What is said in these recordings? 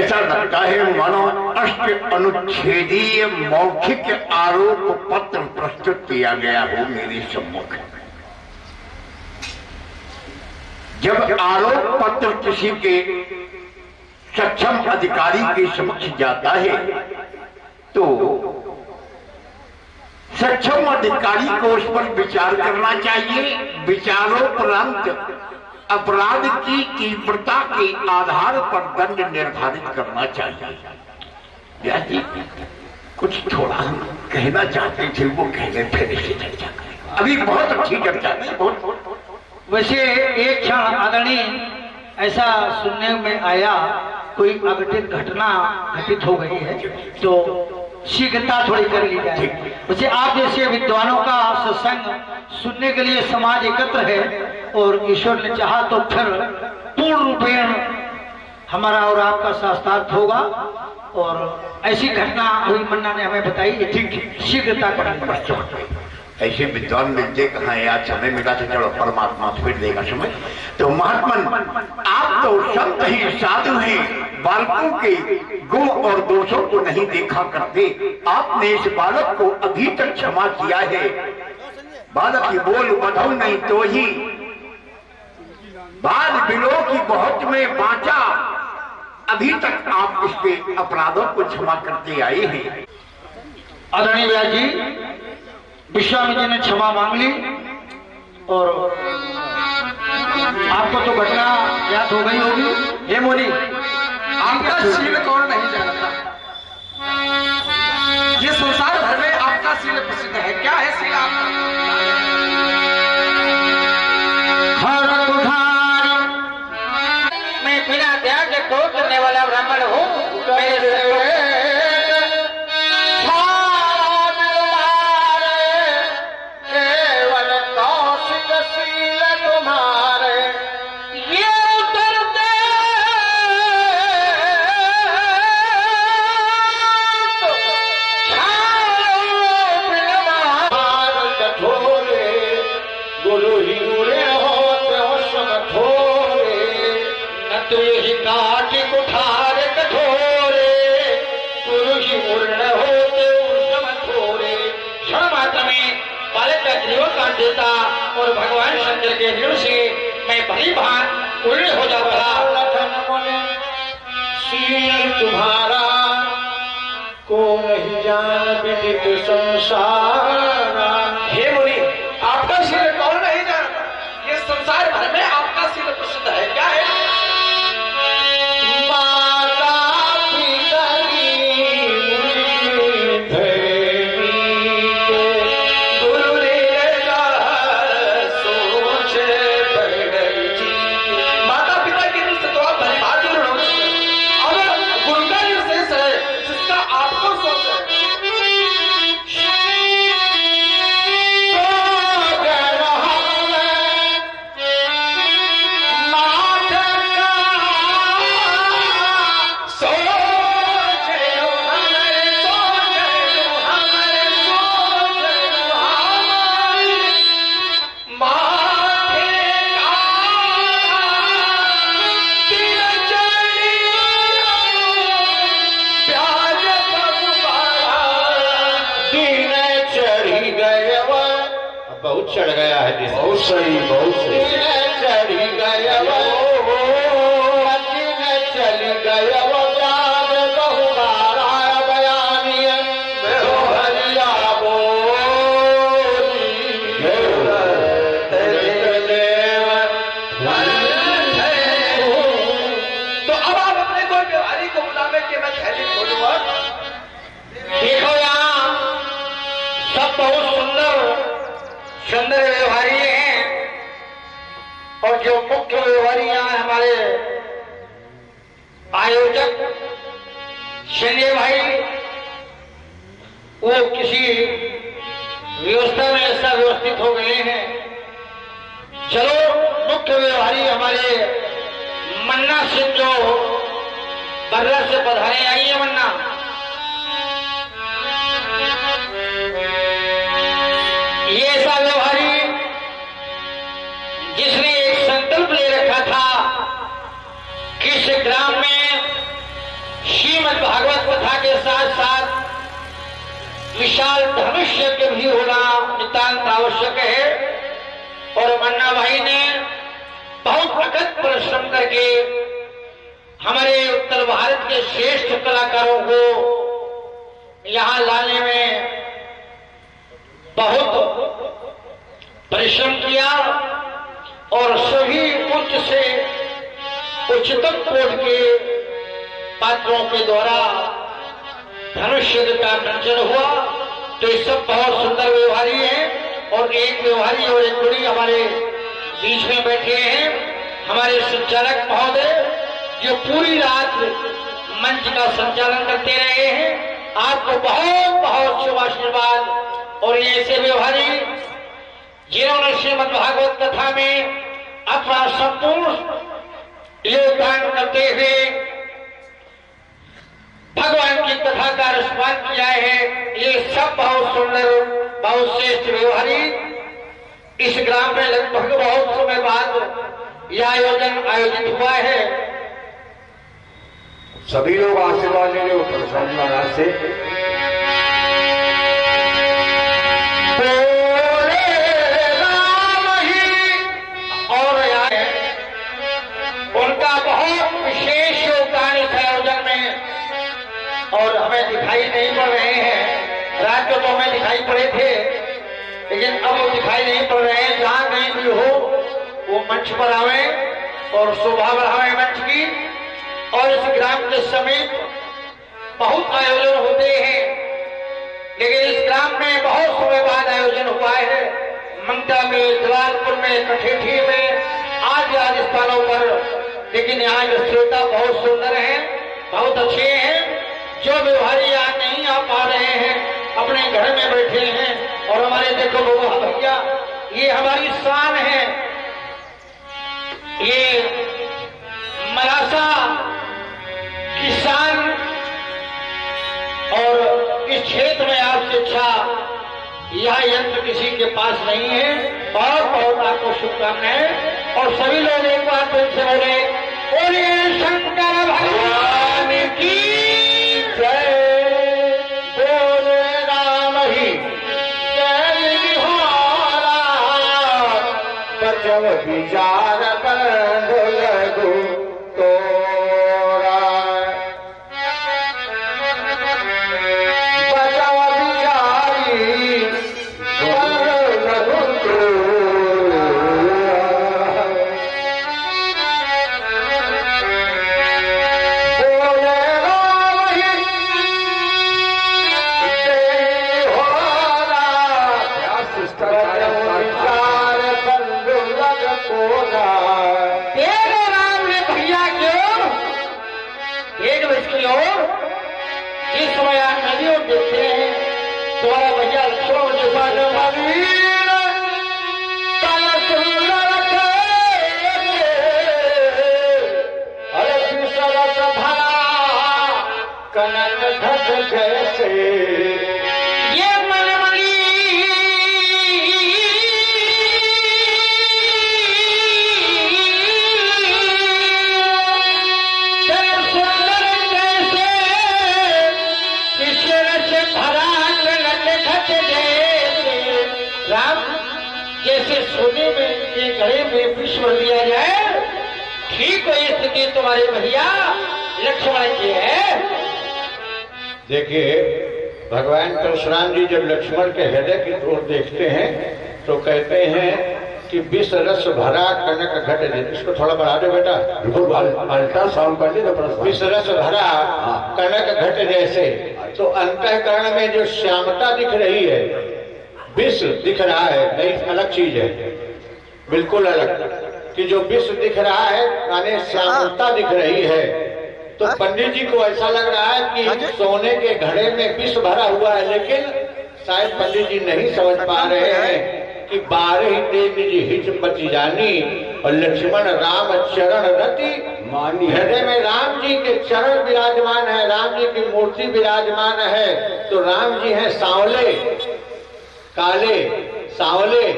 ऐसा लगता है मानो अष्ट अनुच्छेदीय मौखिक आरोप पत्र प्रस्तुत किया गया हो मेरे सम्मुख। जब आरोप पत्र किसी के सक्षम अधिकारी के समक्ष जाता है तो सक्षम अधिकारी को उस पर विचार करना चाहिए। विचारोपरांत अपराध की तीव्रता के आधार पर दंड निर्धारित करना चाहिए। व्यास जी कुछ थोड़ा हम कहना चाहते थे, वो कहने फिर से चर्चा करें। अभी बहुत अच्छी चर्चा नहीं, बहुत। वैसे एक क्षण आदरणीय ऐसा सुनने में आया कोई अघटित घटना घटित हो गई है तो शीघ्रता थोड़ी कर ली जाए। वैसे आप जैसे विद्वानों का सत्संग सुनने के लिए समाज एकत्र है और ईश्वर ने चाहा तो फिर पूर्ण रूपेण हमारा और आपका शास्त्रार्थ होगा और ऐसी घटना अभी मन्ना ने हमें बताई है। ठीक शीघ्रता कर ऐसे विद्वान मिलते कहाँ है, आज समय मिला तो चलो परमात्मा फिर देगा समय। तो महात्मन आप तो संत ही साधु हैं, बालकों के गुण और दोषों को नहीं देखा करते। आपने इस बालक को अभी तक क्षमा किया है। बालक की बोल बधौ नहीं तो ही बाल बिलो की बहुत में बांचा। अभी तक आप इसके अपराधों को क्षमा करते आए हैं। आदरणीय व्यास जी विश्वामित्र जी ने क्षमा मांग ली और आपको तो घटना याद हो गई होगी। हे मुनि आपका शील कौन नहीं जानता। ये संसार भर में आपका शील प्रसिद्ध है। क्या है शील आपका? हर कुठार मैं बिना त्याग को करने वाला ब्राह्मण हूँ। देता और भगवान शंकर के ऋण से मैं भली भांत पूर्ण हो जाता। शील तुम्हारा को नहीं जान विदित संसार। हे मुनि आपका शील कौन नहीं जानता। ये संसार भर में आपका शील प्रसिद्ध है। क्या है? चढ़ गया है। बहुत सही, बहुत सही। चढ़ गया चल गया बहुबारा बयानिया तो अब आप अपने कोई व्यवहारी को बुलावे कि मैं थैली खोलूंगा। देखो यहाँ सब बहुत सुंदर व्यवहारी हैं और जो मुख्य व्यवहारी यहाँ हमारे आयोजक संजय भाई वो किसी व्यवस्था में ऐसा व्यवस्थित हो गए हैं। चलो मुख्य व्यवहारी हमारे मन्ना सिंह जो बर्रा से पधारे आई है। मन्ना ये ऐसा व्यवहारी जिसने एक संकल्प ले रखा था कि इस ग्राम में श्रीमद् भागवत कथा के साथ साथ विशाल धनुष्य के भी होना नितांत आवश्यक है। और मन्ना भाई ने बहुत अथक परिश्रम करके हमारे उत्तर भारत के श्रेष्ठ कलाकारों को यहाँ लाने में बहुत परिश्रम किया और सभी उच्च से उच्चतम कोटि के पात्रों के द्वारा धनुष्य का मंचन हुआ। तो ये सब बहुत सुंदर व्यवहारी हैं और एक व्यवहारी और एक गुणी हमारे बीच में बैठे हैं, हमारे संचालक महोदय जो पूरी रात मंच का संचालन करते रहे हैं। आपको बहुत बहुत शुभ आशीर्वाद। और ये ऐसे व्यवहारी जिन्होंने श्रीमद् भागवत कथा में अपना संपूर्ण योगदान करते हुए भगवान की कथा का रसपान किया है, ये सब बहुत सुंदर बहुत श्रेष्ठ व्यवहारी इस ग्राम में लगभग बहुत समय बाद यह आयोजन आयोजित हुआ है। सभी लोग आशीर्वाद ले लो प्रसन्न महाराज से। और उनका बहुत विशेष योगदान इस आयोजन में और हमें दिखाई नहीं पड़ रहे हैं। रात को तो हमें दिखाई पड़े थे, लेकिन अब वो दिखाई नहीं पड़ रहे हैं। जहां कहीं भी हो वो मंच पर आवे और शोभा बढ़ावे मंच की। और इस ग्राम के समीप बहुत आयोजन होते हैं, लेकिन इस ग्राम में बहुत समय बाद आयोजन हुआ है। मंगता में, जलालपुर में, कठेठी में, आदि स्थानों पर। लेकिन यहाँ के श्रोता बहुत सुंदर हैं, बहुत अच्छे हैं। जो व्यवहारी यहाँ नहीं आ पा रहे हैं, अपने घर में बैठे हैं। और हमारे देखो बबुआ भैया, ये हमारी शान है। ये मरासा की शान। और इस क्षेत्र में आपसे अच्छा यह यंत्र किसी के पास नहीं है। बहुत बहुत आपको शुभकामनाएं। और सभी लोग एक बार फिर से बोले, बोले शंकर भगवान की जय, बोले राम ही जय निहारा, बचव विचार बंध लगु तोरा, बचव विचारी बंध लगु तोरा। बोले राम ही जय होरा, बचव विचार बंध लग तोरा। तेरे राम ने भैया क्यों एक बच्ची और इस समय आप नदियों देखते हैं, तुम्हारा भैया लक्ष्मण जैसा नवीन तन सुंदर अरे सरस भरा कनक घट जैसे, ये मनमणि तन सुंदर जैसे किशोर से भरा कनक घट जैसे। राम जैसे सोने में के गले में विश्व लिया जाए, ठीक वही स्थिति तुम्हारे भैया लक्ष्मण की है। देखिए, भगवान परशुराम जी जब लक्ष्मण के हृदय की ओर देखते हैं तो कहते हैं कि विष रस भरा कनक घट जैसे। इसको थोड़ा बढ़ा दो बेटा, अल्ट्रासाउंड कर ली तो विष रस भरा कनक घट जैसे। तो अंतःकरण में जो श्यामता दिख रही है, विष दिख रहा है, नई अलग चीज है, बिल्कुल अलग। कि जो विष दिख रहा है माने श्यामता दिख रही है। तो पंडित जी को ऐसा लग रहा है कि सोने के घड़े में विष भरा हुआ है, लेकिन शायद पंडित जी नहीं समझ पा रहे हैं कि 12 तेज निज हिच पति जानी और लक्ष्मण राम चरण रति मानी। हृदय में राम जी के चरण विराजमान है, राम जी की मूर्ति विराजमान है। तो राम जी हैं सांवले, काले सांवले।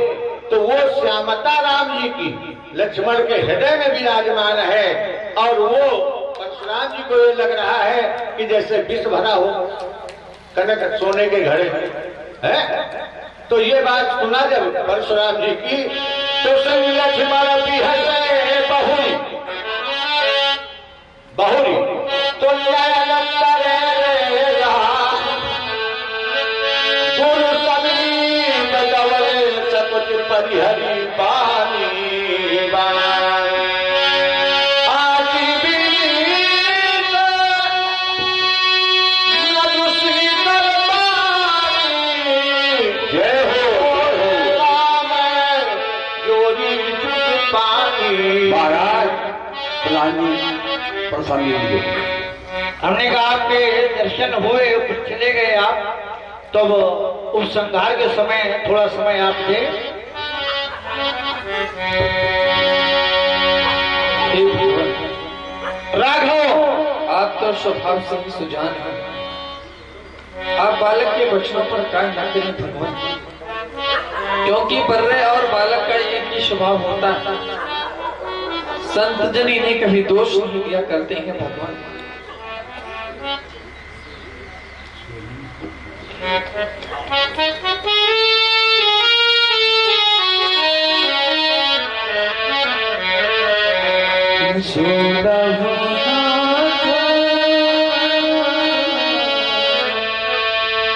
तो वो श्यामता राम जी की लक्ष्मण के हृदय में विराजमान है। और वो परशुराम जी को ये लग रहा है कि जैसे विष भरा हो कनक सोने के घड़े में है। तो ये बात सुना जब परशुराम जी की, तो संग लक्ष्मण बिहसे बहुरी बहुरी तो नयन करे राम, गुरु समीप गवले सकुच परिहरि पानी हमने कहा आपके दर्शन हुए, कुछ चले गए आप, तब उस संहार के समय थोड़ा समय आप दे। राघव, आप तो स्वभाव से ही सुजान हैं। आप बालक के वचनों पर कान न करें भगवान, क्योंकि बर्रे और बालक का एक ही स्वभाव होता है। संत जन इन्हें कभी दोष नहीं दिया करते हैं भगवान।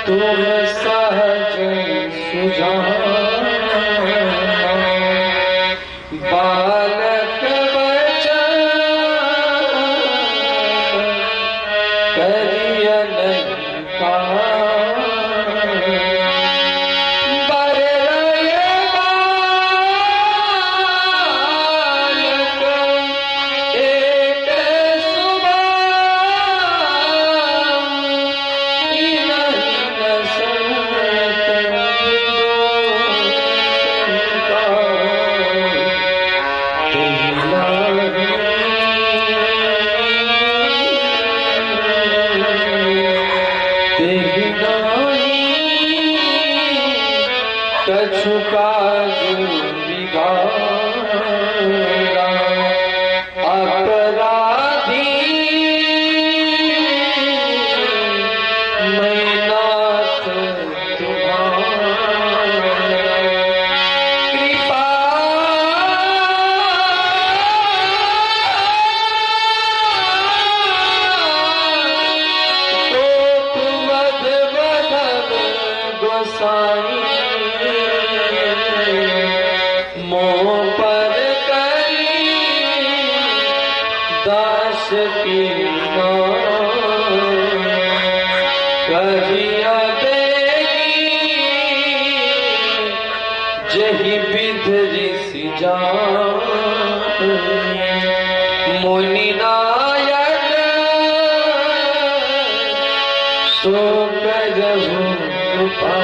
तुम सहज सुजान बालक वचन करिय नहीं कान, बरय बालक एक कछुका अपराधी मैनाथ तुम्हारा, कृपा तो तुम बधव गोसाई, मोह पर करी दास की करिया देगी जही विध ऋषि जान, मुनि नायक सो करहु कृपा।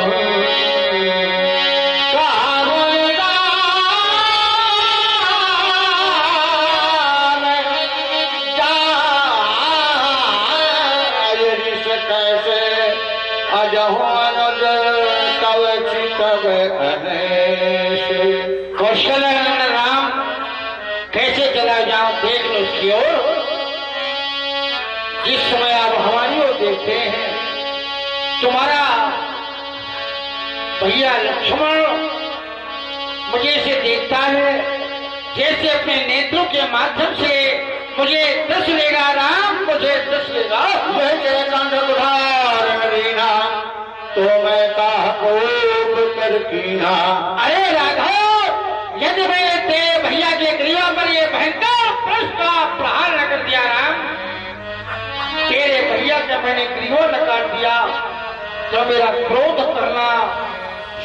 कौशल राम कैसे चला जाऊं, देख लो उसकी ओर। जिस समय आप हमारी ओर देखते हैं, तुम्हारा भैया लक्ष्मण मुझे से देखता है जैसे अपने नेत्रों के माध्यम से मुझे दस लेगा राम, मुझे दस लेगा। तो मैं कर कीना। अरे राघव, यदि मैंने तेरे भैया के क्रिया पर ये भयंकर प्रश्न का प्रहार न कर दिया राम, तेरे भैया का मैंने गृह न काट दिया, तो मेरा क्रोध करना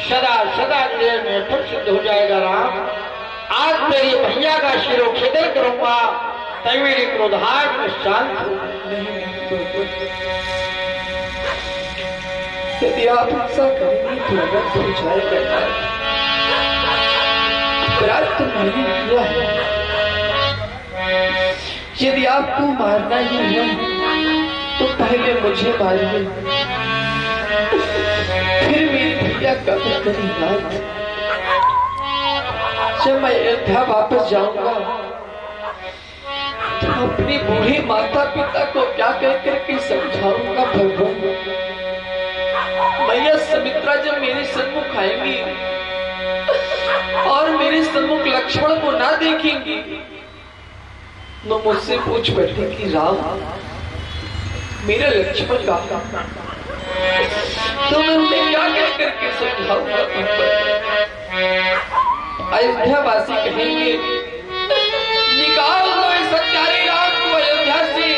सदा सदा के में फिर सिद्ध हो जाएगा राम। आज तेरे भैया का शिरोच्छेदन करूंगा, तभी मेरी क्रोधाग्नि में शांत हो। यदि आप ऐसा करेंगे तो अगर तो जाएगा, अपराध तो मैंने किया है। यदि आपको मारना ही है तो पहले मुझे मारिए, फिर मेरे भैया का करेगा। जब मैं अयोध्या वापस जाऊंगा तो अपनी बूढ़े माता पिता को क्या कह करके समझाऊंगा भगवान। मैया सुमित्रा जब मेरे सन्मुख आएंगी और मेरे सन्मुख लक्ष्मण को ना देखेंगी तो मुझसे पूछ बैठे कि राम मेरा लक्ष्मण कहाँ? तो मैं उन्हें क्या कह करके समझाऊंगा? अयोध्या वासी कहेंगे निकाल दो इस हत्यारे राम को अयोध्या से,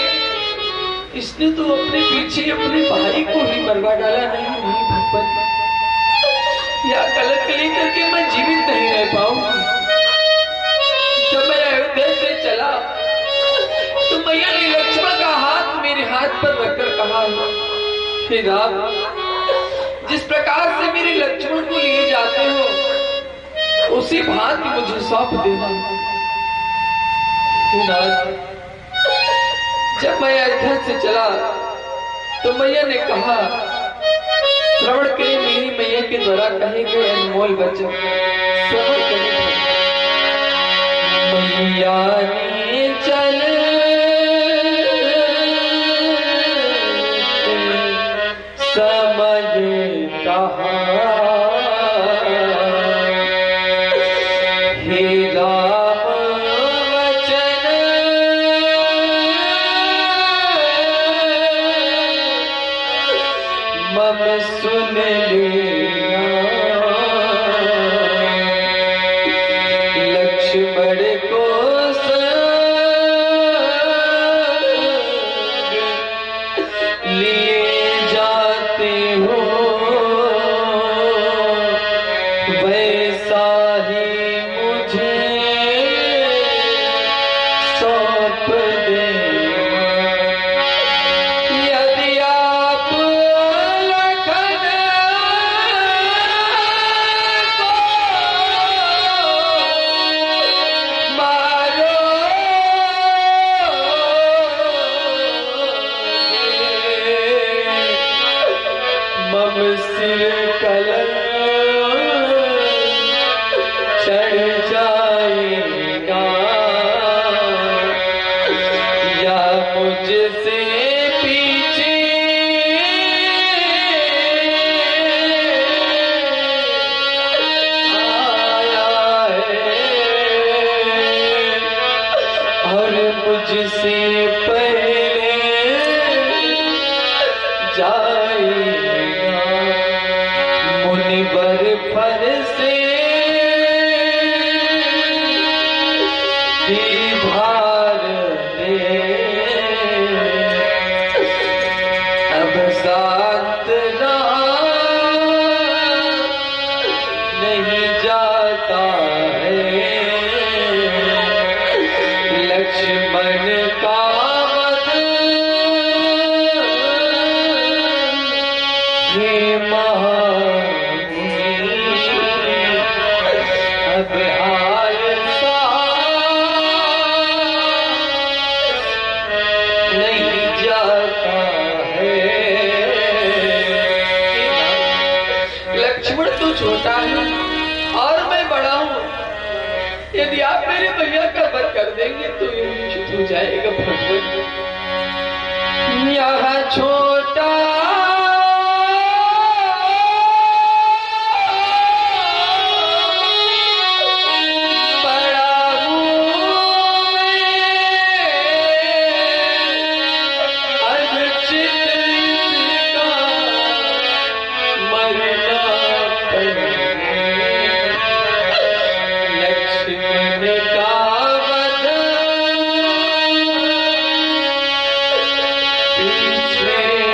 इसने तो अपने पीछे अपने भाई को ही मरवा डाला। नहीं भगवान, या कलंक लेकर के मैं जीवित नहीं रह पाऊंगा। जब मैं अयोध्या से चला तो मैया ने लक्ष्मण का हाथ मेरे हाथ पर रखकर कहा, हे राम जिस प्रकार से मेरे लक्ष्मण को लिए जाते हो उसी भांति मुझे सौंप देना। हे नाथ, जब मैं अयोध्या से चला तो मैया ने कहा, श्रवण करे मेरी मैया के द्वारा कहे गए अनमोल वचन, श्रवण करे। मैया ने चल समझ कहा, हे राम वचन मम सुन लेना। लक्ष्मण को लिए जाते हो वैसा ही मुझे सौंप देना। यदि आप लखन को मारो मम सिर कलंक चढ़ जाएगा, या मुझसे पीछे आया है और मुझसे पहले जाएगा। मुनिवर फर से दीधार दे, अब साथ रहा नहीं जाता है। लक्ष्मण का वध हे महामुनि, अब आलसा नहीं जाता है। लक्ष्मण तो छोटा है और मैं बड़ा हूँ, यदि आप मेरे भैया का वध कर देंगे तो ये उचित हो जाएगा। भगवान यह छोटा पीछे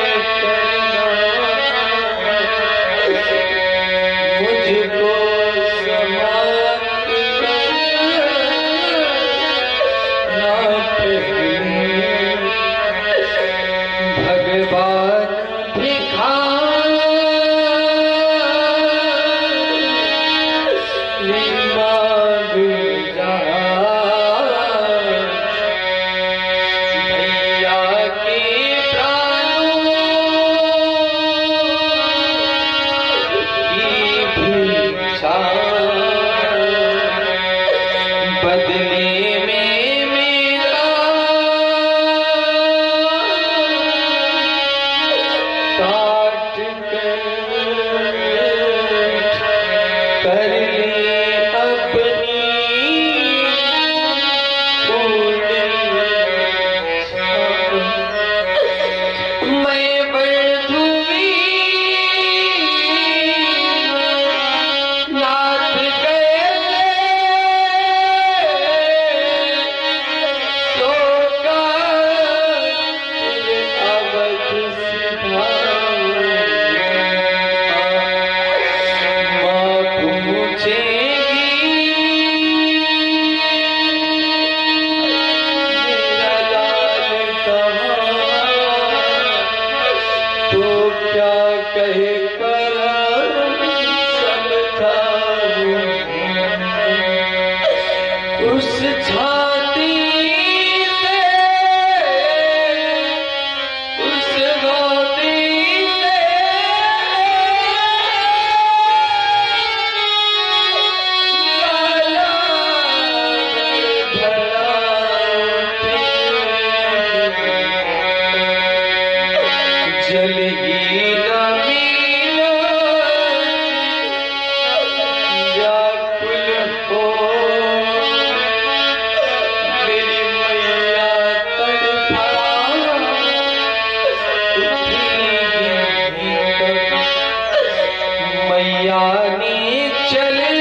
रानी चले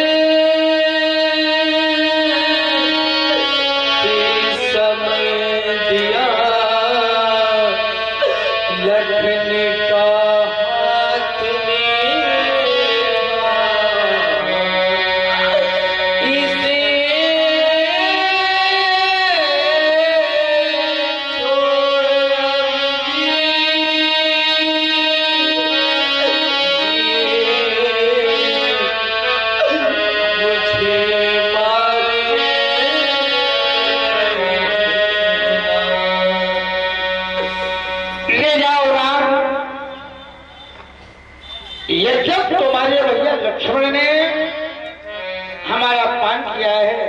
समय दिया लखन का हाथ में इसे ले जाओ राम। ये जब तुम्हारे भैया लक्ष्मण ने हमारा पान किया है,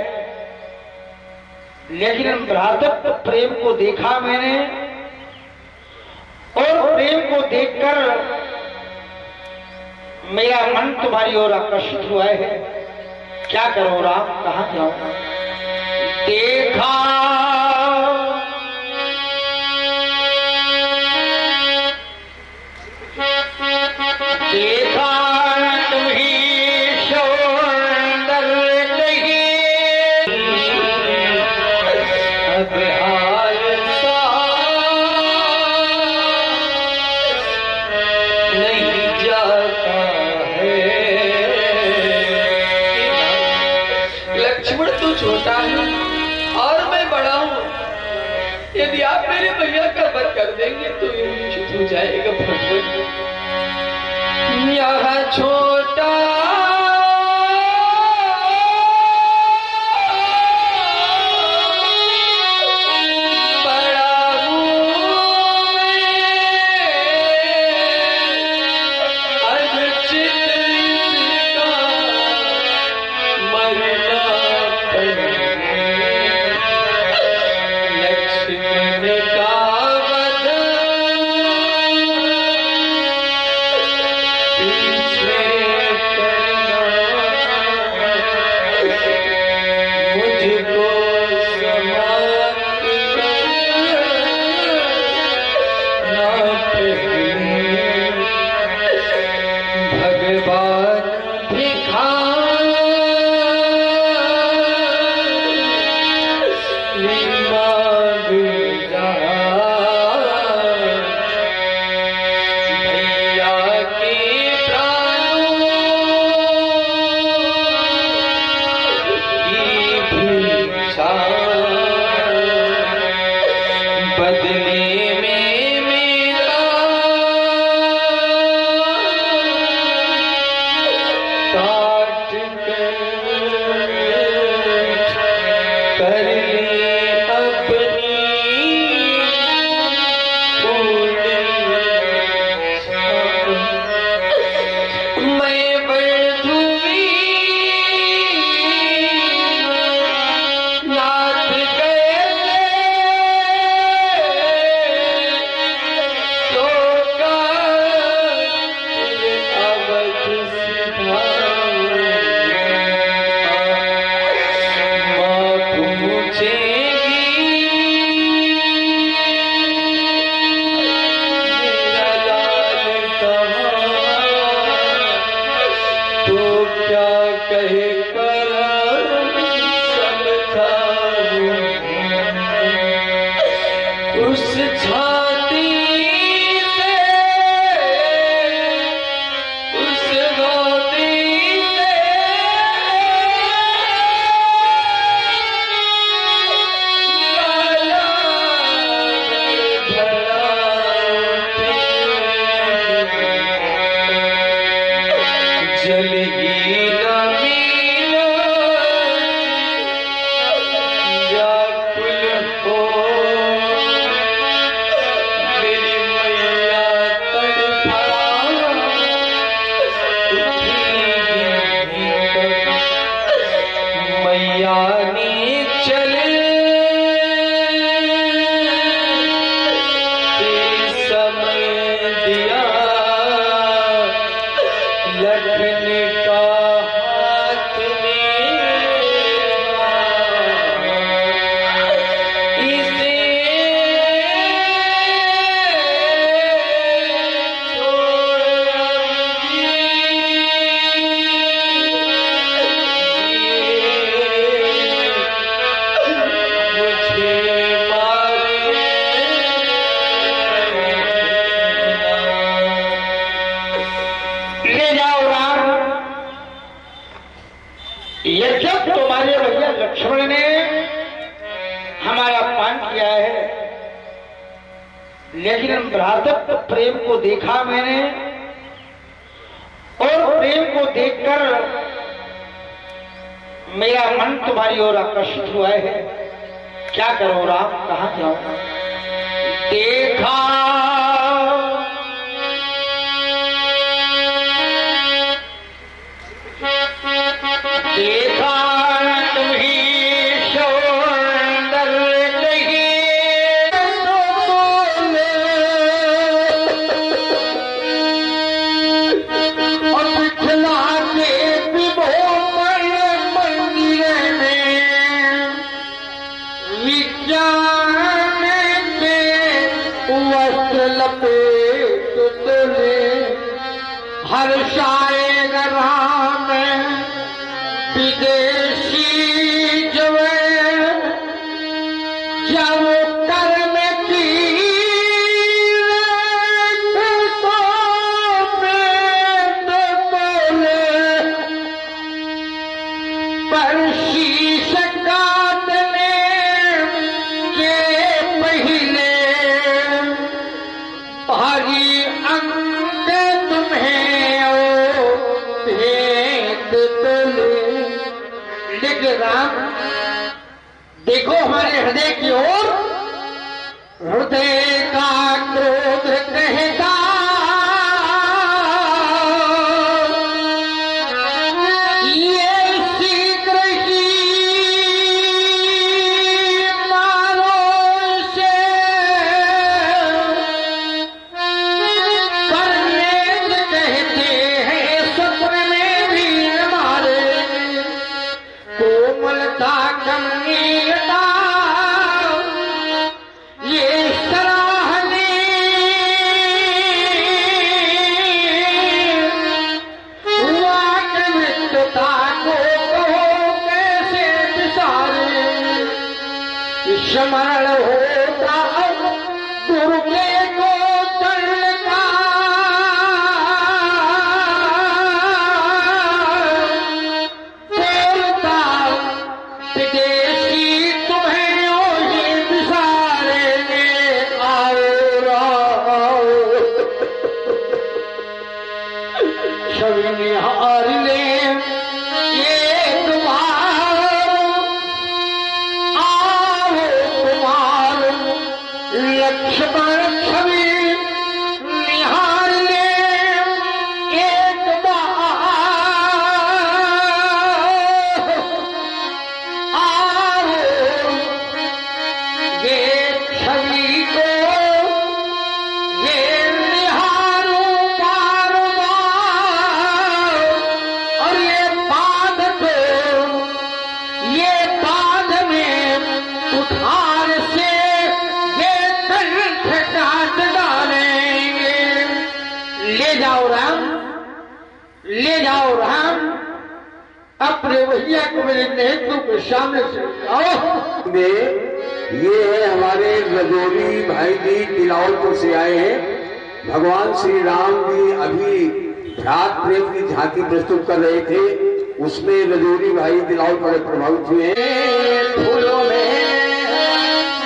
लेकिन भ्रातृत्व प्रेम को देखा मैंने और प्रेम को देखकर मेरा मन तुम्हारी ओर आकर्षित हुआ है। क्या करो राम, कहाँ जाओ? देखा देखा तुम्हीं सौंदर्य कहीं, अब हाल सा नहीं जाता है। लक्ष्मण तू छोटा है और मैं बड़ा हूँ, यदि आप मेरे भैया का वध कर देंगे तो युद्ध हो जाएगा। भगवान यह छोटा बड़ा अनुचित का मरना लक्ष्मण का लेकिन भ्रातृत्व प्रेम को देखा मैंने, और प्रेम को देखकर मेरा मन तुम्हारी ओर आकर्षित हुआ है। क्या करो राम, कहाँ जाओ? देखा देखा तुम्हें सुंदर नहीं तो बोले, और पिछला के विभो मंदिर में विज्ञान के वस्त्र लपेट तुले, हर्षाएगा राम विदेशी जब कर्म की पर शीश काटने के पहले भारी अंग तुम्हें ओ भेद तुले। लेकिन राम देखो हमारे हृदय की ओर, हृदय का क्रोध कहता ये शीघ्र ही मारो से, पर नेत्र कहते हैं सत्र में भी न मारे, कोमलता कमनीयता ये सराहनीय, वाक्मित्रता को कहो कैसे विसारे, स्मरण होता अब दुर्गे को दंड का, बोलता विदेशी तुम्हें ओहे विसारे ने आओ राओ, छवि निहार ले एक बार, आओ कुमार लक्ष्मण छवि निहार ले एक बार, आओ ये छवि को ये निहारो बार बार, और ये बांध को ये बांध में उठार से ये कंठ काट डालेंगे। ले जाओ राम, ले जाओ राम, अपने भैया को मेरे नेत्रों के सामने से आओ। ये है हमारे रजौरी भाई जी तिलावतपुर से आए हैं। भगवान श्री राम जी अभी भ्रात प्रेम की झांकी प्रस्तुत कर रहे थे, उसमें रजौरी भाई तिलावत बड़े प्रभावित हुए हैं। फूलों में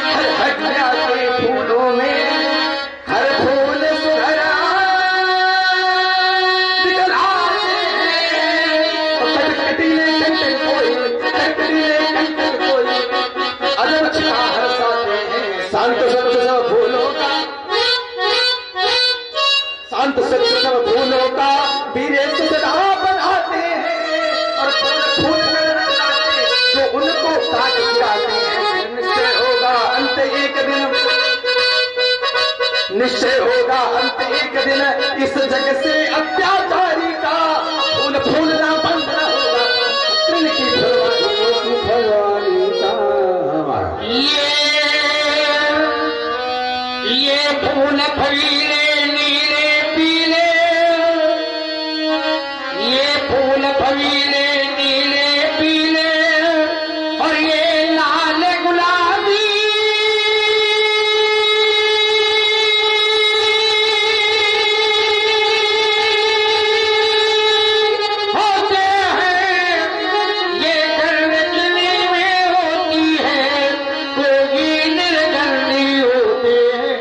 हर हटिया के फूलों में हर फूल सुधरा दिखलाते हैं, कटकटीले कंटन कोई, कटकटीले कंटन कोई, अदब छा हरसाते हैं। शांत सत्य सब फूलों का, शांत सत्य सब फूलों का वीरे सदा बनाते हैं, और फूल लगाते जो उनको ताक गिराते हैं। निश्चय होगा अंत एक दिन, निश्चय होगा अंत एक दिन, इस जग से अत्याचारी का फूल फूलना बंद न होगा। कृष्ण की फुलवारी का ये फूल फलीले नीले पीले, ये फूल फलीले नीले पीले, और ये लाल गुलाबी होते हैं। ये गर्दनी में होती है, कोई निर्गर्णी होते हैं।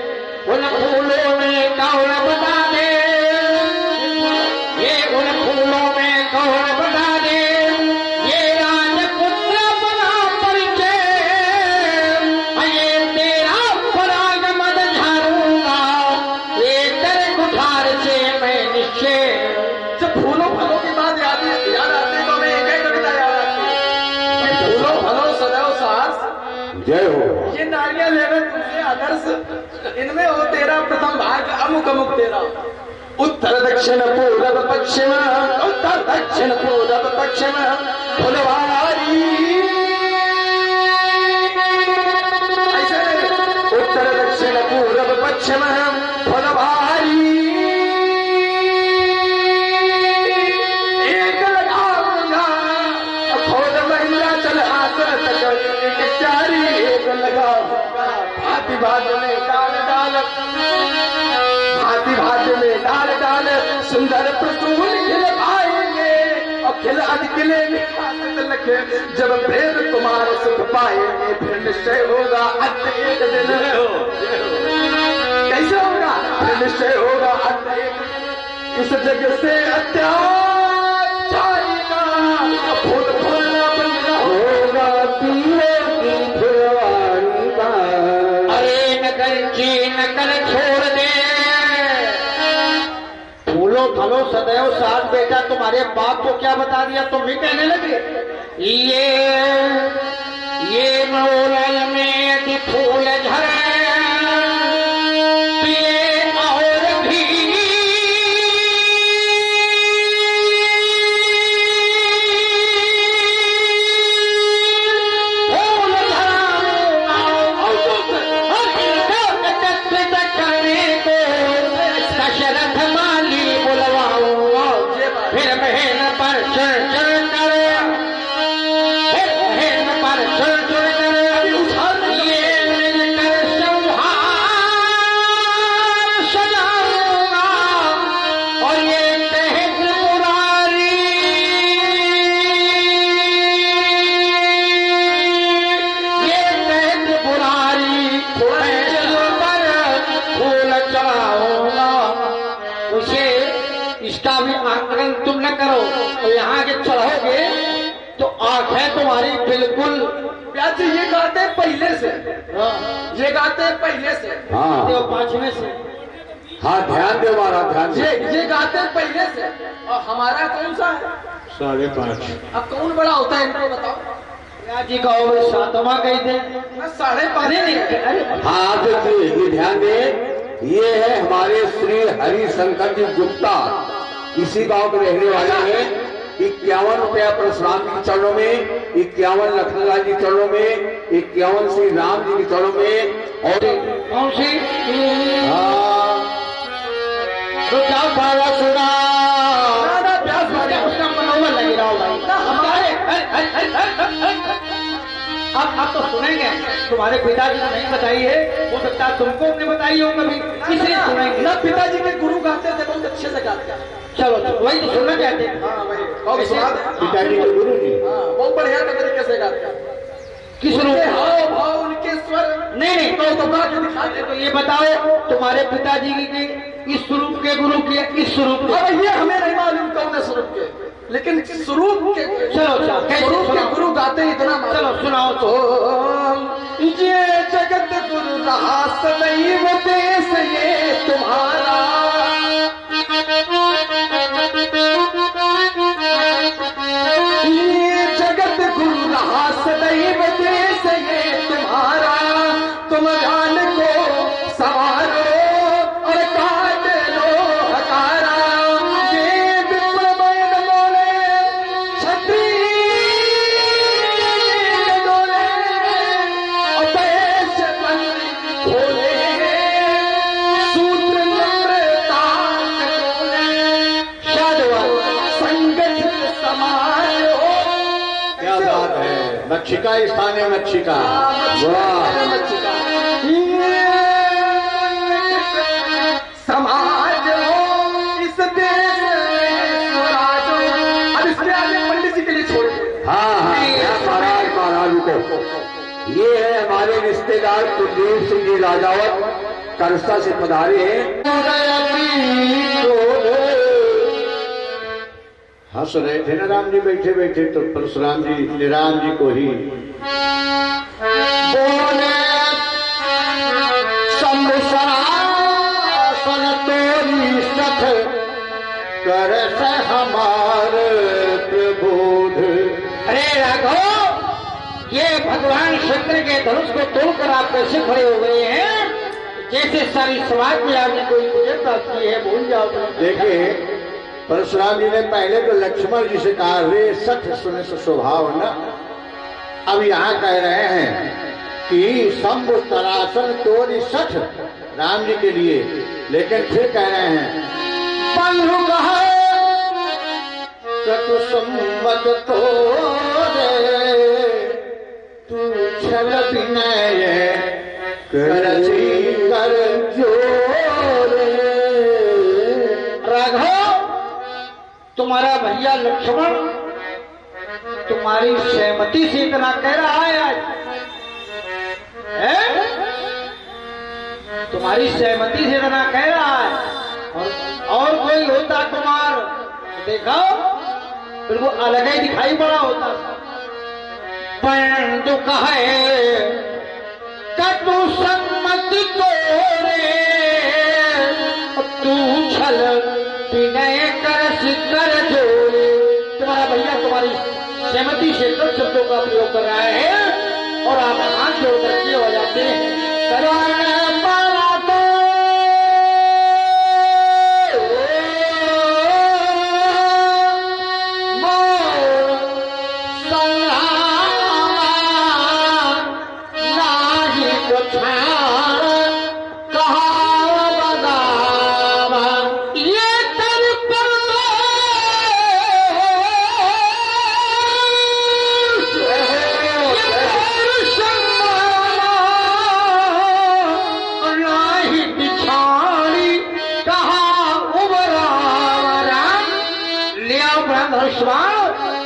बस इनमें हो तेरा प्रथम भाग अमुक अमुक तेरा उत्तर दक्षिण पूरब पश्चिम उत्तर दक्षिण पूरब पश्चिम फुलवारी ऐसे उत्तर दक्षिण पूरब पश्चिम फुलवारी एक लगाऊंगा खोज महिला चल आकर तक चारी एक लगाऊंगा भांति भात में डाल डाल भांति भात में डाल डाल सुंदर प्रसून खिल आएंगे और खिल खिलेंगे लखे जब प्रेम कुमार सुख पाएंगे फिर निश्चय होगा अंत एक दिन कैसे होगा फिर निश्चय होगा अंत एक दिन इस जग से अत्याचारी का फूल फूलना बंद होगा पीले की फुलवारी का अरे नकर छोड़ दे, फूलो फलो सदैव साथ बेटा। तुम्हारे बाप को क्या बता दिया, तुम भी कहने लगे ये मोलल में यदि फूल झरे और भी फूल करने को दशरथ माली बुलवाऊंगा, फिर बहन पर चढ़ चढ़ कर इसका भी आकलन तुम न करो तो यहाँ के चढ़ोगे तो आंखें तुम्हारी बिल्कुल प्याजी ये गाते हैं पहले से ये गाते हैं पहले से हाँ पांचवें से हाँ ध्यान दे हमारा ध्यान दे। ये गाते हैं पहले से और हमारा कौन सा है 5:30। अब कौन बड़ा होता है इनको बताओ जी कहो सातवां कही थे मैं 5:30 हाँ देखिए ये ध्यान दे, ये है हमारे श्री हरिशंकर जी गुप्ता, इसी गांव के रहने वाले हैं। 51 रुपया परशुराम जी के चरणों में, 51 लखनलाल जी के चरणों में, 51 श्री राम जी के चरणों में और कौन सी तो क्या बाबा सुना उसका मनोबल लगे रहो अब तो सुनेंगे। तुम्हारे पिताजी ने नहीं बताई है, हो सकता है तुमको ने बताई हो कभी, इसलिए सुनेंगे ना पिताजी के गुरु गाते थे बहुत अच्छे से गाते हैं। चलो वही तो सुनना चाहते हैं। हाँ वही बहुत सुना दे। पिताजी के गुरु जी बहुत बढ़िया तरीके से गाते हैं। किस रूप उनके में? हाव भाव उनके स्वर नहीं तो गा के दिखाते तो ये बताओ तुम्हारे पिताजी के इस स्वरूप के गुरु के इस स्वरूप के अब ये हमें नहीं मालूम कौन है स्वरूप के, लेकिन स्वरूप के चलो कैसे स्वरूप के सुनाओ? गुरु गाते हैं इतना मालूम। चलो सुनाओ तो ये जगत गुरु रहा सदैव देश ये तुम्हारा ये जगत गुरु रहा सदैव देश ये तुम्हारा, तुम जान को सवारो और काट लो हकारा। ये विप्र बैन बोले क्षत्रिय डोले और देश बंदी खोले सूत्र नम्रता डोले संगठित समाज हो। क्या बात है, मच्छिका स्थान है मच्छिका। समाज हो इस देश में स्वराज हो। अब इसके आगे पंडित जी के लिए छोड़ हाँ महाराज को ये है हमारे रिश्तेदार कुलदीप सिंह जी राजावत करसा से पधारे हैं। हंस रहे थे ना राम जी बैठे बैठे, तो परशुराम जी ने राम जी को ही बोले संसासन तोरी सठ कर से हमारे प्रबोध। अरे राघव, ये भगवान शंकर के धनुष को तोड़कर आप कैसे खड़े हो गए हैं? जैसे सारी समाज में आपने कोई मुझे प्राप्त की है, भूल जाओ। देखिए परशुराम जी ने पहले तो लक्ष्मण जी से कहा रे सठ सुने स्वभाव न, अब यहाँ कह रहे हैं कि शंभु तरासन तोरी सठ राम जी के लिए, लेकिन फिर कह रहे हैं बंधु कहा कटु संबत तोरे तू छल विनय करसी कर जोरे। राघव तुम्हारा भैया लक्ष्मण तुम्हारी सहमति से इतना कह रहा है आज, है? तुम्हारी सहमति से इतना कह रहा है, और कोई होता कुमार देखो बिल्कुल अलग ही दिखाई पड़ा होता। पंडु कहे कटु सम्मति तोरे तू छल विनय कर जोरे। तुम्हारा भैया तुम्हारी सहमति से कब शब्दों का प्रयोग कर रहा है और आप हाथ जोड़ करके हो जाते हैं।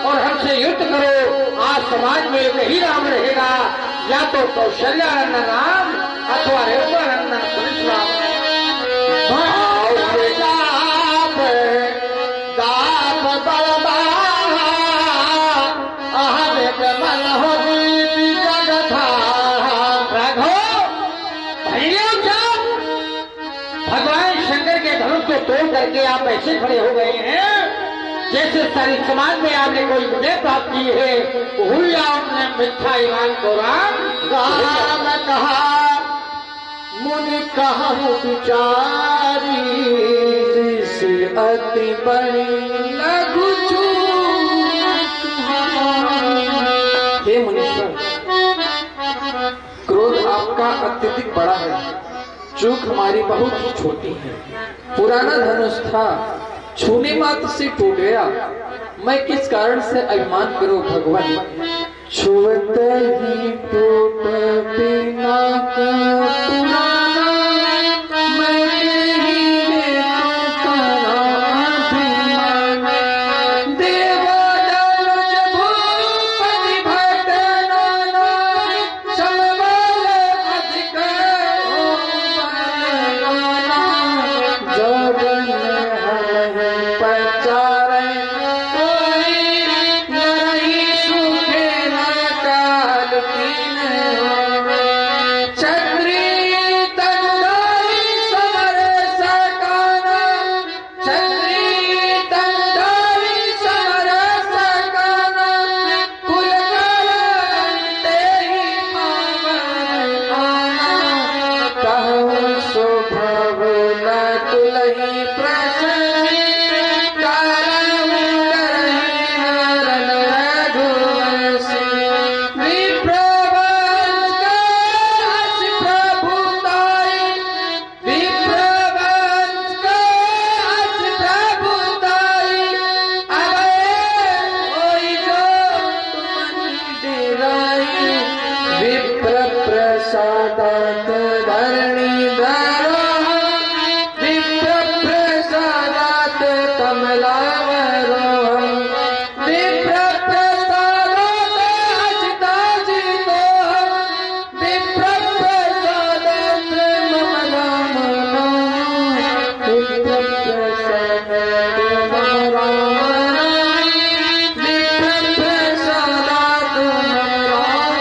और हमसे युद्ध करो, आज समाज में एक ही राम रहेगा, या तो कौशल्या नंदन राम अथवा रेणुका नंदन परशुराम। भगवान शंकर के धनुष को तोड़ करके आप ऐसे खड़े हो गए हैं जैसे सारी समाज में आपने कोई विजय प्राप्त की है। हुई आपने मिथ्या ईमान को राम कहा मुनि कहा विचारी अति बड़ी लघु हे मनुष्य, क्रोध आपका अत्यधिक बड़ा है, चूक हमारी बहुत ही छोटी है। पुराना धनुष था, छूने मात्र से टूट गया, मैं किस कारण से अभिमान करूं भगवान। छुवते ही टूट बिना का पुराना मैं ही करा अभिमान। देवदनुज भूपति भटनाना समबल अधिक जगन पचारे कोई नहीं सुखे न काल कीन। छत्री तंदारी समर सकाना, छत्री तंदारी समर सकाना, कुल करते ही पावन आना। कहूँ सुभव न तुलही प्रसन्न कारण करही नरन रघुवंशी। विप्रवंश काश प्रभुताई, विप्रवंश काश प्रभुताई। अभय होई जो तुमनि डेराई, विप्र प्रसादात धरणी धरो, विप्र प्रसादात कमलावरो। विप्र प्रसादात अजिताजितो, विप्र प्रसादात मम राम नाम। विप्र प्रसादात मम राम नाम, विप्र प्रसादात मम राम।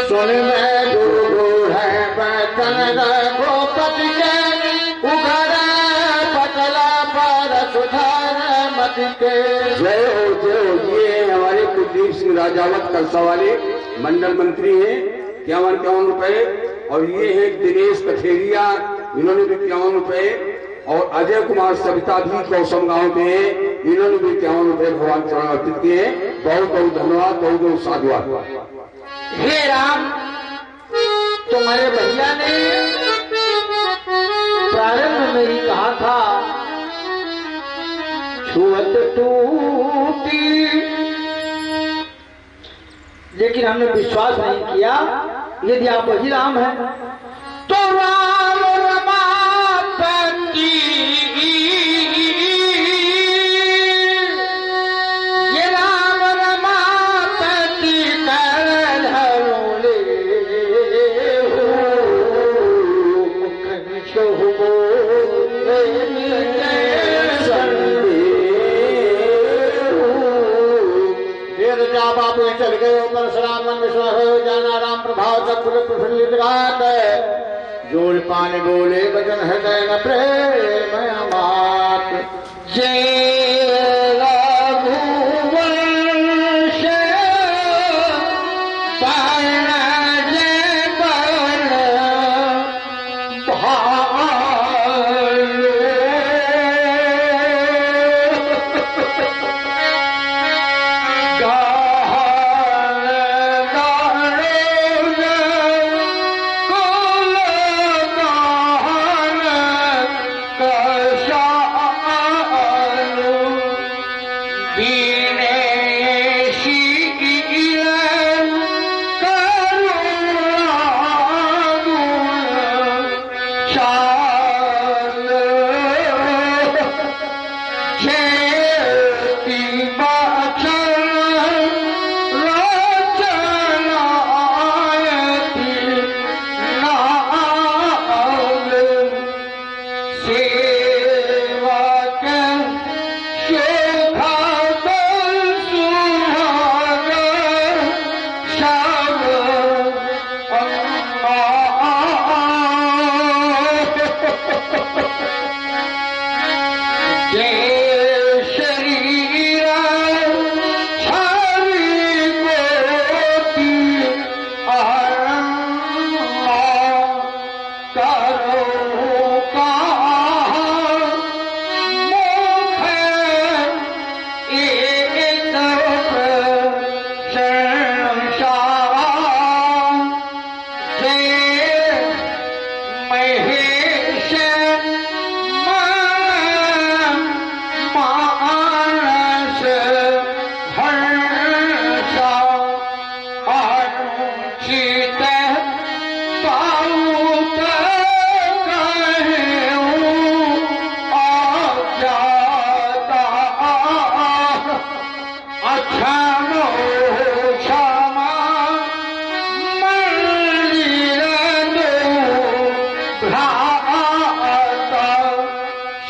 सुन में गुरु है बैठन गोपति के उघर पटला पर सुधार मत के। जय हो। ये हमारे कुलदीप सिंह राजावत कलसा वाले मंडल मंत्री हैं। 51 रुपए और ये है दिनेश कथेरिया, इन्होंने भी 51 रुपए, और अजय कुमार सविता भी कौशम गांव के हैं, इन्होंने भी 51 रुपए भगवान चरण अर्पित किए हैं। बहुत बहुत धन्यवाद, बहुत बहुत साधुवाद। हे राम, तुम्हारे भैया ने प्रारंभ में ही कहा था छुअत टूटी, लेकिन हमने विश्वास नहीं किया। यदि आप वही राम हैं तो राम रमापति, ये राम रमापति कर धरोले बाबू चल गए परशुराम मन विश्वास हो जाना राम प्रभाव तक प्रफुल्लित गात, जोड़ पाने बोले भजन हृदय न प्रेम मात। जय रघुवंश पर्ण जय पर्ण भाल,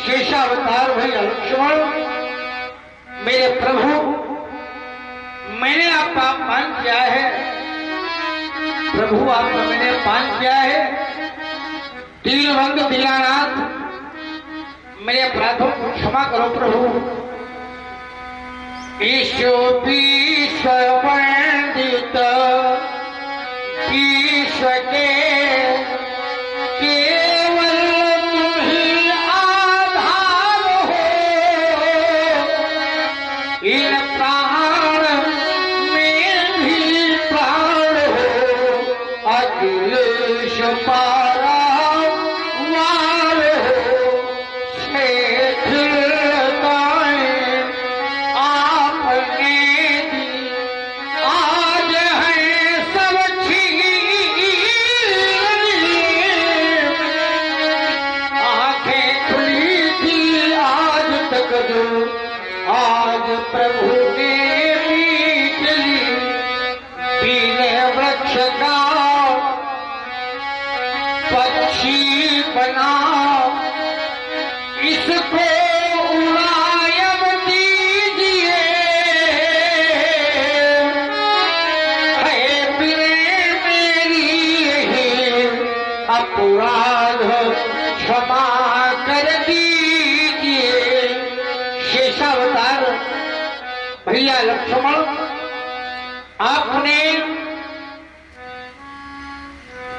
शेषावतार भैया लक्ष्मण, मेरे प्रभु, मैंने आपका अपमान किया है प्रभु, आपका मैंने अपमान किया है। दीनभंग दीनानाथ, मेरे अपराधों को क्षमा करो प्रभु। ईशो विश्व वंदित विश्व के प्रभु ने मीट ली पीले वृक्ष का पक्षी बना, इसको उड़ायब दीजिए, है बिरे मेरी अपराध क्षमा कर दीजिए। शेषावतार भैया लक्ष्मण, आपने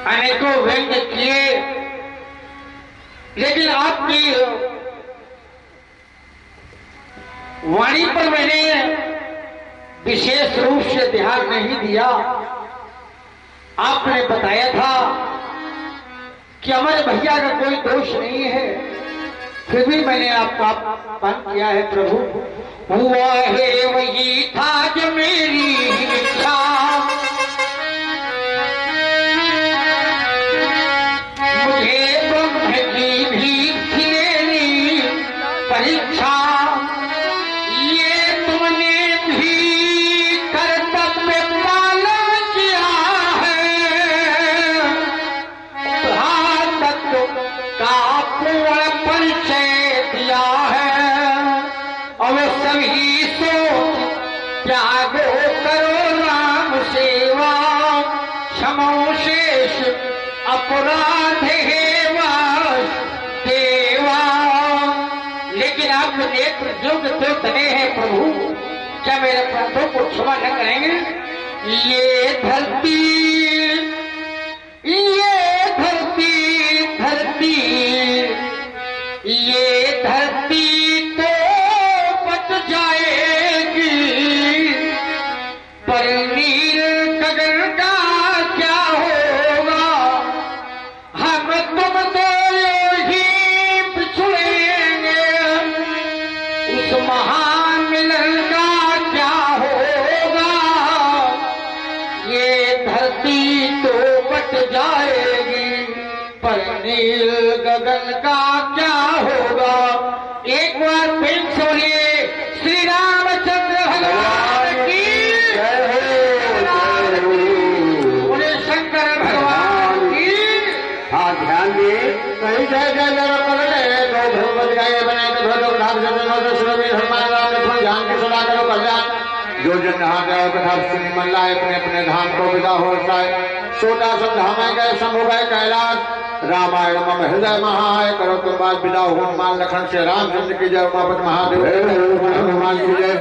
अनेकों व्यंग्य किए, लेकिन आपकी वाणी पर मैंने विशेष रूप से ध्यान नहीं दिया। आपने बताया था कि हमारे भैया का कोई दोष नहीं है, फिर भी मैंने आपका अपमान किया है प्रभु। हुआ है वही था जो मेरी इच्छा, मुझे ब्रह्म की भी थी मेरी परीक्षा, ये तुमने भी कर्तव्य पालन किया है, तत्व का पूर्ण परिचय दिया है। अब सभी सोच त्यागो करो राम सेवा, क्षमो शेष अपराध है देवा। लेकिन आप नेत्र युग तो तने हैं प्रभु, क्या मेरे प्रार्थों को क्षमा न करेंगे? ये धरती ये धरती तो बच जाएगी, पर नील गगन का क्या होगा? हम तुम तो ही बिछुड़ेंगे, उस महान मिलन का क्या होगा? ये धरती तो बच जाएगी, पर नील गगन का क्या होगा? एक बार प्रेम से बोलिए श्री रामचंद्र भगवान की जय हो, बोले शंकर भगवान की। हाँ ध्यान दिए। कहीं जय जय जय पलटे दो भगवत गाये बने तो भगवत धाम जन सुरभि हनुमान राम लक्ष्मण जान की सदा करो कल्याण। जो जन नहा गए कथा सुनी मन लाए, अपने अपने धाम को विदा हो जाए। छोटा सा धाम गए शंभु गए कैलाश, रामायण मम हृदय महाय। करो तुम बात विदा हो हनुमान लखन से, रामचंद्र की जय, उमापति महादेव हनुमान की जय।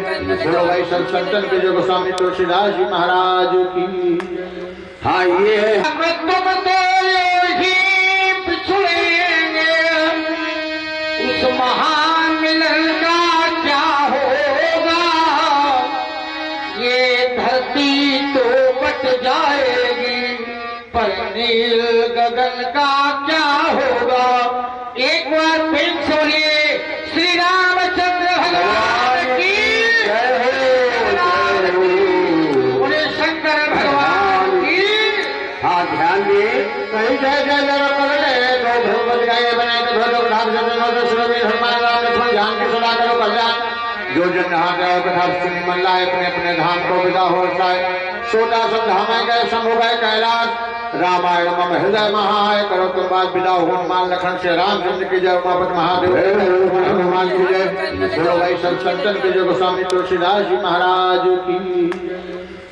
बोलो भाई सब संतन की जय, गोस्वामी तुलसीदास जी महाराज की। हाँ ये है तुम तो ही बिछुड़ेंगे, उस महान मिलन का क्या होगा? ये धरती तो बच जाएगी, पर नील गगन का क्या होगा? एक बार प्रेम से बोलिए श्री रामचंद्र भगवान की जय हो, बोले शंकर भगवान की। हाँ ध्यान दिए। कहीं जय जय जय पलटे दो भगवत गाये बने तो भगवत धाम जन सुरभि हनुमान राम लक्ष्मण जान की सदा करो कल्याण। जो जन नहा गए कथा सुनी मन लाए, अपने अपने धाम को विदा हो जाए। छोटा सा धाम गए शंभु गए कैलाश, रामायण मम हृदय महाय। करो तुम बात विदा हो हनुमान लखन से, रामचंद्र की जय, उमापति महादेव हनुमान की जय। बोलो भाई सब संतन की जय, गोस्वामी तुलसीदास जी महाराज की।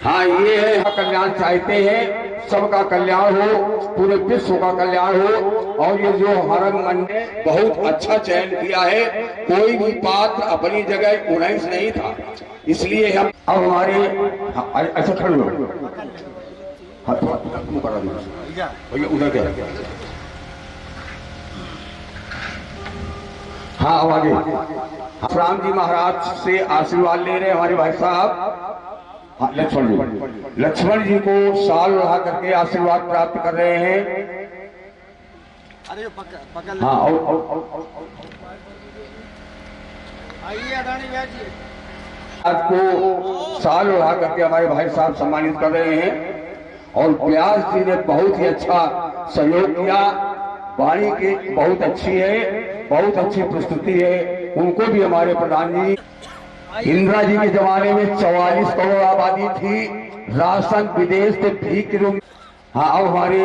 हाँ ये है कल्याण चाहते हैं, सबका कल्याण हो, पूरे विश्व का कल्याण हो। और ये जो हमारा मन ने बहुत अच्छा चयन किया है, कोई भी पात्र अपनी जगह 19 नहीं था, इसलिए हम अब हमारे ऐसा खड़े हो भैया उधर क्या। हाँ अब आगे राम जी महाराज से आशीर्वाद ले रहे हमारे भाई साहब। हाँ लक्ष्मण जी को साल उड़ा करके आशीर्वाद प्राप्त कर रहे हैं। हाँ आज को साल उड़ा करके हमारे भाई साहब सम्मानित कर रहे हैं। और व्यास जी ने बहुत ही अच्छा सहयोग किया, वाणी की बहुत अच्छी है, बहुत अच्छी प्रस्तुति है। उनको भी हमारे प्रधान जी, इंदिरा जी के जमाने में 44 करोड़ आबादी थी, राशन विदेश से भीख के लोग। हाँ अब हमारे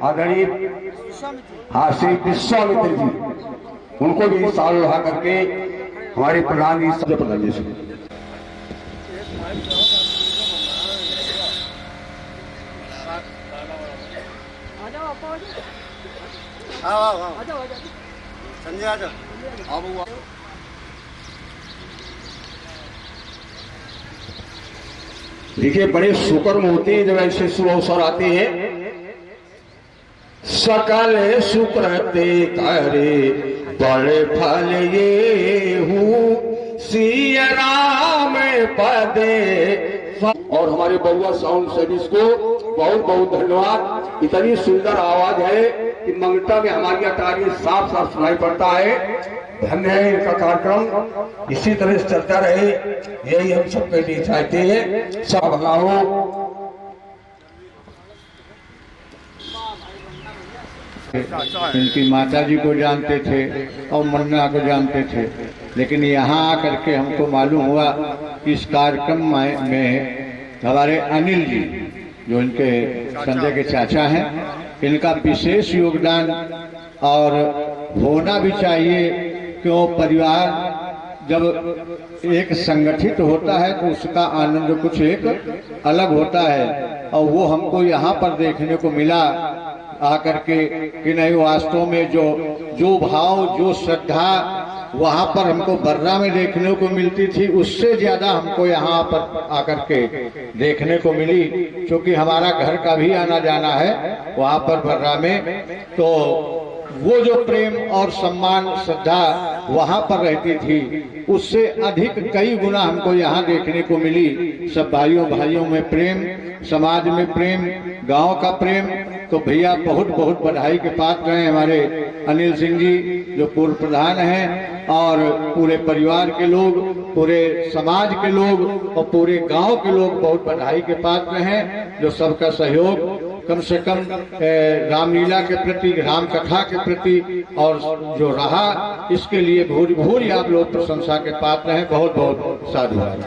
आदरणीय हाँ श्री विश्वामित्र जी, उनको भी साल उड़ा करके हमारे प्रधान जी सब प्रधान जी से संजय आ जाओ। देखिए बड़े शुक्र होते हैं जब ऐसे शुभ अवसर आते हैं। सकल सुप्रते करे बड़े फल ये हूँ सिया राम पदे। और हमारे बउआ साउंड सर्विस को बहुत बहुत धन्यवाद। इतनी सुंदर आवाज है कि मंगता में हमारी अटारी साफ साफ सुनाई पड़ता है। धन्य है इनका कार्यक्रम, इसी तरह से चलता रहे, यही हम सबके लिए चाहते हैं। सब भला हो। इनकी माता जी को जानते थे और मुन्ना को जानते थे, लेकिन यहाँ आकर के हमको मालूम हुआ कि इस कार्यक्रम में हमारे अनिल जी जो इनके संजय के चाचा हैं, इनका विशेष योगदान और होना भी चाहिए। क्यों, परिवार जब एक संगठित होता है तो उसका आनंद कुछ एक अलग होता है, और वो हमको यहाँ पर देखने को मिला आकर के कि नहीं, वास्तव में जो भाव जो श्रद्धा वहाँ पर हमको बर्रा में देखने को मिलती थी, उससे ज्यादा हमको यहाँ पर आकर के देखने को मिली। क्योंकि हमारा घर का भी आना जाना है वहाँ पर बर्रा में, तो वो जो प्रेम और सम्मान श्रद्धा वहाँ पर रहती थी, उससे अधिक कई गुना हमको यहाँ देखने को मिली। सब भाइयों भाइयों में प्रेम, समाज में प्रेम, गांव का प्रेम। तो भैया बहुत बहुत बधाई के पात्र हैं हमारे अनिल सिंह जी जो पूर्व प्रधान हैं, और पूरे परिवार के लोग, पूरे समाज के लोग और पूरे गांव के लोग बहुत बधाई के पात्र हैं। जो सबका सहयोग कम से कम रामलीला के प्रति, राम कथा के प्रति और जो रहा, इसके लिए भूरी भूरी आप लोग प्रशंसा के पात्र हैं। बहुत बहुत साधुवाद।